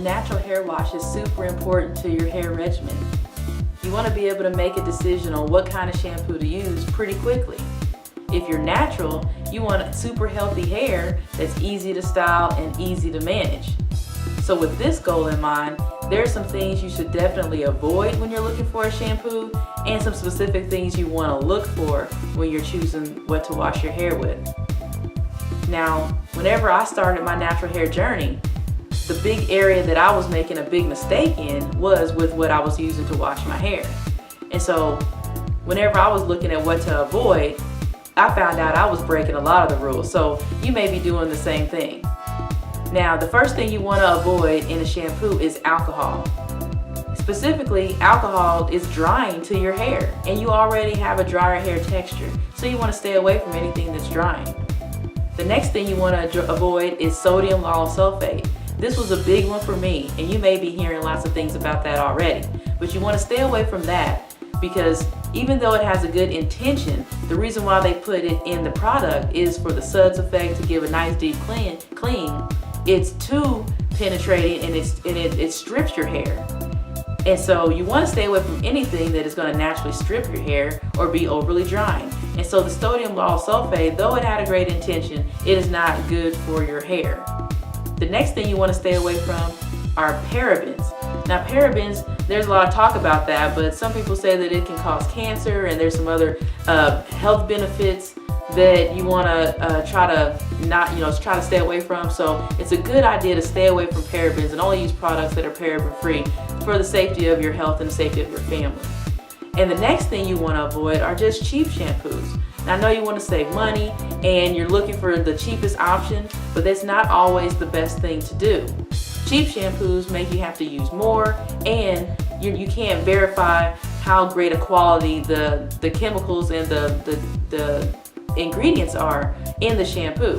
natural hair wash is super important to your hair regimen. You want to be able to make a decision on what kind of shampoo to use pretty quickly. If you're natural, you want super healthy hair that's easy to style and easy to manage. So with this goal in mind, there are some things you should definitely avoid when you're looking for a shampoo and some specific things you want to look for when you're choosing what to wash your hair with. Now, whenever I started my natural hair journey, the big area that I was making a big mistake in was with what I was using to wash my hair. And so whenever I was looking at what to avoid, I found out I was breaking a lot of the rules. So you may be doing the same thing. Now, the first thing you want to avoid in a shampoo is alcohol. Specifically, alcohol is drying to your hair, and you already have a drier hair texture, so you want to stay away from anything that's drying. The next thing you want to avoid is sodium lauryl sulfate. This was a big one for me, and you may be hearing lots of things about that already, but you want to stay away from that because even though it has a good intention, the reason why they put it in the product is for the suds effect, to give a nice deep clean. It's too penetrating and it strips your hair. And so you want to stay away from anything that is going to naturally strip your hair or be overly drying. And so the sodium lauryl sulfate, though it had a great intention, it is not good for your hair. The next thing you want to stay away from are parabens. Now parabens, there's a lot of talk about that, but some people say that it can cause cancer, and there's some other health benefits that you want to try to stay away from. So it's a good idea to stay away from parabens and only use products that are paraben free for the safety of your health and the safety of your family. And the next thing you want to avoid are just cheap shampoos. Now, I know you want to save money and you're looking for the cheapest option, but that's not always the best thing to do. Cheap shampoos make you have to use more, and you can't verify how great a quality the chemicals and the ingredients are in the shampoo.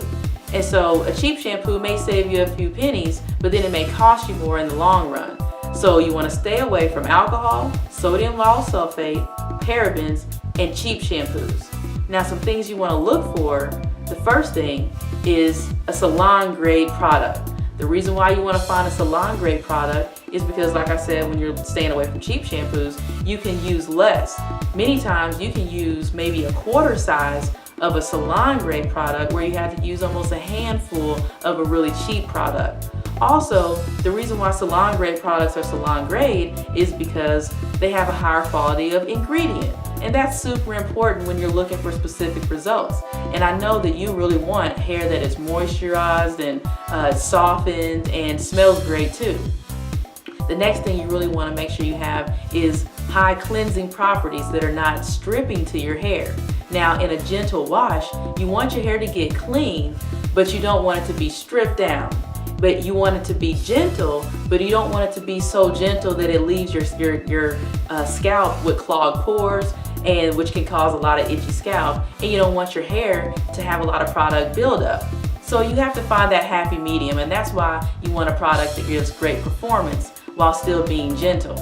And so a cheap shampoo may save you a few pennies, but then it may cost you more in the long run. So you want to stay away from alcohol, sodium lauryl sulfate, parabens, and cheap shampoos. Now, some things you want to look for, the first thing is a salon grade product. The reason why you want to find a salon grade product is because, like I said, when you're staying away from cheap shampoos, you can use less. Many times you can use maybe a quarter size of a salon grade product where you have to use almost a handful of a really cheap product. Also, the reason why salon grade products are salon grade is because they have a higher quality of ingredient. And that's super important when you're looking for specific results. And I know that you really want hair that is moisturized and softened and smells great too. The next thing you really want to make sure you have is high cleansing properties that are not stripping to your hair. Now, in a gentle wash, you want your hair to get clean, but you don't want it to be stripped down. But you want it to be gentle, but you don't want it to be so gentle that it leaves your scalp with clogged pores, and which can cause a lot of itchy scalp, and you don't want your hair to have a lot of product buildup. So you have to find that happy medium, and that's why you want a product that gives great performance while still being gentle.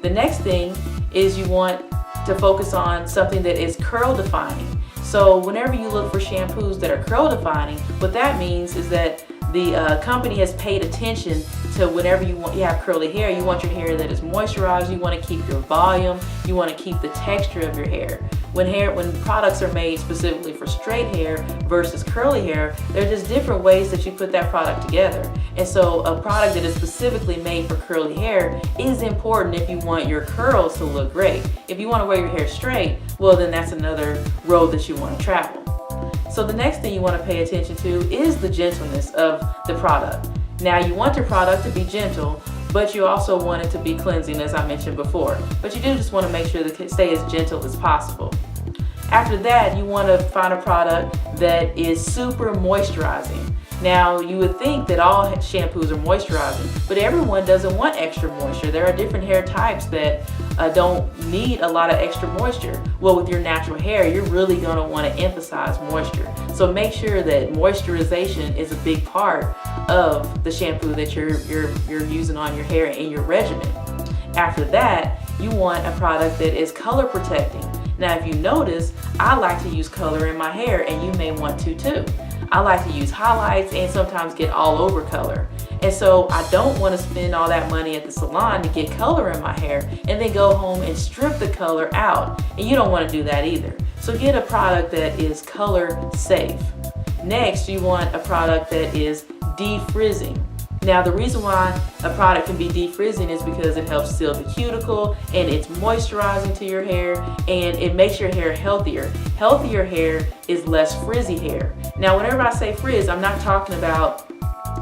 The next thing is you want to focus on something that is curl defining. So whenever you look for shampoos that are curl defining, what that means is that the company has paid attention to whenever you have curly hair, you want your hair that is moisturized, you want to keep your volume, you want to keep the texture of your hair. When products are made specifically for straight hair versus curly hair, there are just different ways that you put that product together. And so a product that is specifically made for curly hair is important if you want your curls to look great. If you want to wear your hair straight, well, then that's another road that you want to travel. So the next thing you want to pay attention to is the gentleness of the product. Now, you want your product to be gentle, but you also want it to be cleansing, as I mentioned before. But you do just want to make sure that it stays as gentle as possible. After that, you want to find a product that is super moisturizing. Now, you would think that all shampoos are moisturizing, but everyone doesn't want extra moisture. There are different hair types that don't need a lot of extra moisture. Well, with your natural hair, you're really going to want to emphasize moisture. So make sure that moisturization is a big part of the shampoo that you're using on your hair and your regimen. After that, you want a product that is color protecting. Now, if you notice, I like to use color in my hair, and you may want to too. I like to use highlights and sometimes get all over color. And so I don't want to spend all that money at the salon to get color in my hair and then go home and strip the color out. And you don't want to do that either. So get a product that is color safe. Next, you want a product that is defrizzing. Now, the reason why a product can be defrizzing is because it helps seal the cuticle and it's moisturizing to your hair and it makes your hair healthier. Healthier hair is less frizzy hair. Now, whenever I say frizz, I'm not talking about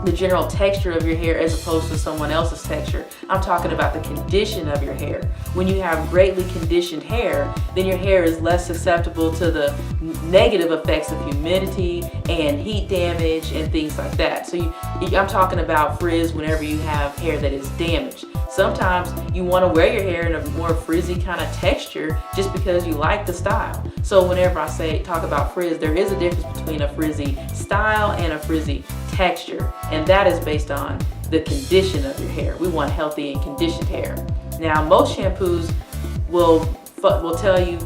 the general texture of your hair as opposed to someone else's texture. I'm talking about the condition of your hair. When you have greatly conditioned hair, then your hair is less susceptible to the negative effects of humidity and heat damage and things like that. So I'm talking about frizz whenever you have hair that is damaged. Sometimes you want to wear your hair in a more frizzy kind of texture just because you like the style. So whenever I talk about frizz, there is a difference between a frizzy style and a frizzy texture, and that is based on the condition of your hair. We want healthy and conditioned hair. Now, most shampoos will tell you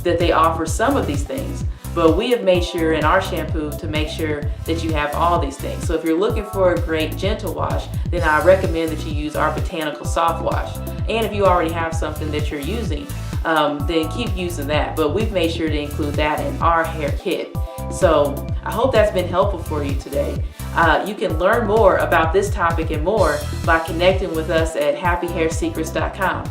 that they offer some of these things, but we have made sure in our shampoo to make sure that you have all these things. So if you're looking for a great gentle wash, then I recommend that you use our botanical soft wash. And if you already have something that you're using, then keep using that. But we've made sure to include that in our hair kit. So I hope that's been helpful for you today. You can learn more about this topic and more by connecting with us at happyhairsecrets.com.